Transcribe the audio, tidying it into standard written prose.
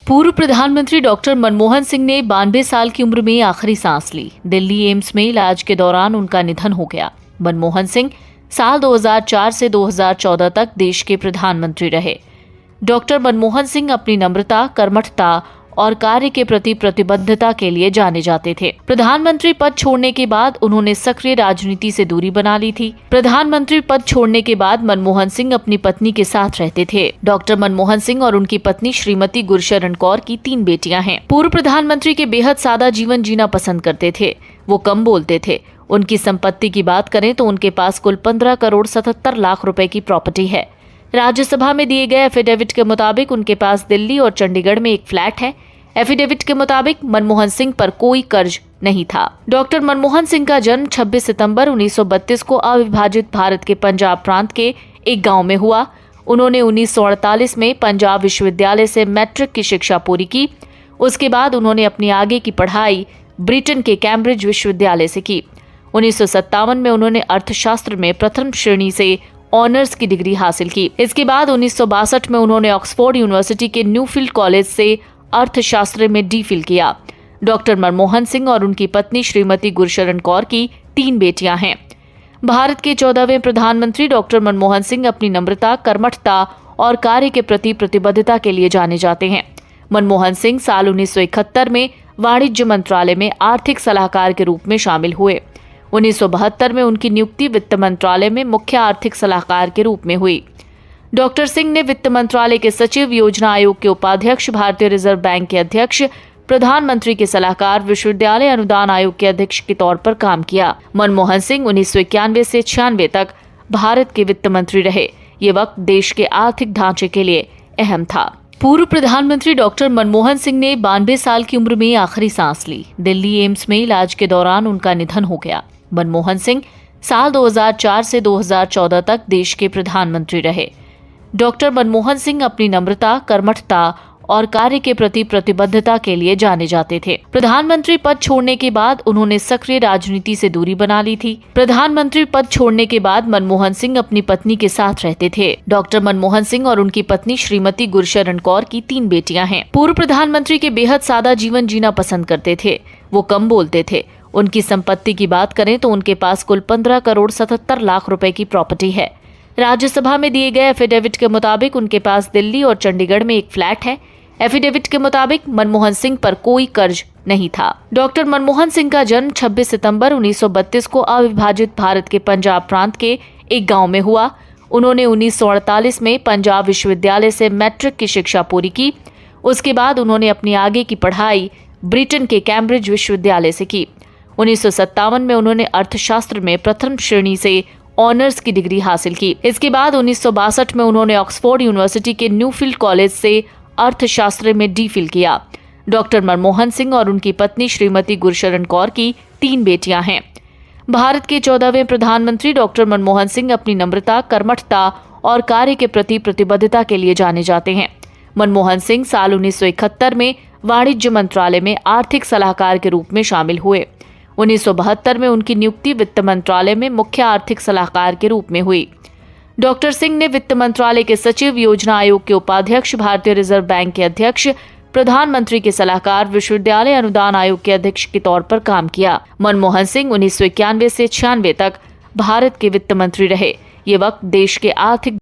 पूर्व प्रधानमंत्री डॉक्टर मनमोहन सिंह ने 92 साल की उम्र में आखिरी सांस ली। दिल्ली एम्स में इलाज के दौरान उनका निधन हो गया। मनमोहन सिंह साल 2004 से 2014 तक देश के प्रधानमंत्री रहे। डॉक्टर मनमोहन सिंह अपनी नम्रता, कर्मठता और कार्य के प्रति प्रतिबद्धता के लिए जाने जाते थे। प्रधानमंत्री पद छोड़ने के बाद उन्होंने सक्रिय राजनीति से दूरी बना ली थी। प्रधानमंत्री पद छोड़ने के बाद मनमोहन सिंह अपनी पत्नी के साथ रहते थे। डॉक्टर मनमोहन सिंह और उनकी पत्नी श्रीमती गुरशरण कौर की 3 बेटियां हैं। पूर्व प्रधानमंत्री के बेहद सादा जीवन जीना पसंद करते थे। वो कम बोलते थे। उनकी संपत्ति की बात करें तो उनके पास कुल 15 करोड़ 77 लाख रुपए की प्रॉपर्टी है। राज्यसभा में दिए गए एफिडेविट के मुताबिक उनके पास दिल्ली और चंडीगढ़ में एक फ्लैट है। एफिडेविट के मुताबिक मनमोहन सिंह पर कोई कर्ज नहीं था। डॉक्टर मनमोहन सिंह का जन्म 26 सितंबर 1932 को अविभाजित भारत के पंजाब प्रांत के एक गांव में हुआ। उन्होंने 1948 में पंजाब विश्वविद्यालय से मैट्रिक की शिक्षा पूरी की। उसके बाद उन्होंने अपनी आगे की पढ़ाई ब्रिटेन के कैम्ब्रिज विश्वविद्यालय से की। 1957 में उन्होंने अर्थशास्त्र में प्रथम श्रेणी से ऑनर्स की डिग्री हासिल की। इसके बाद 1962 में उन्होंने ऑक्सफोर्ड यूनिवर्सिटी के न्यूफील्ड कॉलेज से अर्थशास्त्र में डी.फिल किया। डॉक्टर मनमोहन सिंह और उनकी पत्नी श्रीमती गुरशरण कौर की 3 बेटियां हैं। भारत के 14वें प्रधानमंत्री डॉक्टर मनमोहन सिंह अपनी नम्रता, कर्मठता और कार्य के प्रति प्रतिबद्धता के लिए जाने जाते हैं। मनमोहन सिंह साल 1971 में वाणिज्य मंत्रालय में आर्थिक सलाहकार के रूप में शामिल हुए। 1972 में उनकी नियुक्ति वित्त मंत्रालय में मुख्य आर्थिक सलाहकार के रूप में हुई। डॉक्टर सिंह ने वित्त मंत्रालय के सचिव, योजना आयोग के उपाध्यक्ष, भारतीय रिजर्व बैंक के अध्यक्ष, प्रधानमंत्री के सलाहकार, विश्वविद्यालय अनुदान आयोग के अध्यक्ष के तौर पर काम किया। मनमोहन सिंह 1991 से 96 तक भारत के वित्त मंत्री रहे। ये वक्त देश के आर्थिक ढांचे के लिए अहम था। पूर्व प्रधानमंत्री डॉक्टर मनमोहन सिंह ने 92 साल की उम्र में आखिरी सांस ली। दिल्ली एम्स में इलाज के दौरान उनका निधन हो गया। मनमोहन सिंह साल 2004 से 2014 तक देश के प्रधानमंत्री रहे। डॉक्टर मनमोहन सिंह अपनी नम्रता, कर्मठता और कार्य के प्रति प्रतिबद्धता के लिए जाने जाते थे। प्रधानमंत्री पद छोड़ने के बाद उन्होंने सक्रिय राजनीति से दूरी बना ली थी। प्रधानमंत्री पद छोड़ने के बाद मनमोहन सिंह अपनी पत्नी के साथ रहते थे। डॉक्टर मनमोहन सिंह और उनकी पत्नी श्रीमती गुरशरण कौर की 3 बेटियां हैं। पूर्व प्रधानमंत्री के बेहद सादा जीवन जीना पसंद करते थे। वो कम बोलते थे। उनकी संपत्ति की बात करें तो उनके पास कुल 15 करोड़ 77 लाख रुपए की प्रॉपर्टी है। राज्यसभा में दिए गए एफिडेविट के मुताबिक उनके पास दिल्ली और चंडीगढ़ में एक फ्लैट है। एफिडेविट के मुताबिक मनमोहन सिंह पर कोई कर्ज नहीं था। डॉक्टर मनमोहन सिंह का जन्म 26 सितंबर 1932 को अविभाजित भारत के पंजाब प्रांत के एक गांव में हुआ। उन्होंने 1948 में पंजाब विश्वविद्यालय से मैट्रिक की शिक्षा पूरी की। उसके बाद उन्होंने अपनी आगे की पढ़ाई ब्रिटेन के कैम्ब्रिज विश्वविद्यालय से की। 1957 में उन्होंने अर्थशास्त्र में प्रथम श्रेणी से ऑनर्स की डिग्री हासिल की। इसके बाद 1962 में उन्होंने ऑक्सफोर्ड यूनिवर्सिटी के न्यूफील्ड कॉलेज से अर्थशास्त्र में डी.फिल किया। डॉक्टर मनमोहन सिंह और उनकी पत्नी श्रीमती गुरशरण कौर की 3 बेटियां हैं। भारत के 14वें प्रधानमंत्री डॉक्टर मनमोहन सिंह अपनी नम्रता, कर्मठता और कार्य के प्रति प्रतिबद्धता के लिए जाने जाते हैं। मनमोहन सिंह साल 1971 में वाणिज्य मंत्रालय में आर्थिक सलाहकार के रूप में शामिल हुए। 1972 में उनकी नियुक्ति वित्त मंत्रालय में मुख्य आर्थिक सलाहकार के रूप में हुई। डॉक्टर सिंह ने वित्त मंत्रालय के सचिव, योजना आयोग के उपाध्यक्ष, भारतीय रिजर्व बैंक के अध्यक्ष, प्रधानमंत्री के सलाहकार, विश्वविद्यालय अनुदान आयोग के अध्यक्ष के तौर पर काम किया। मनमोहन सिंह 1991 से 96 तक भारत के वित्त मंत्री रहे। ये वक्त देश के आर्थिक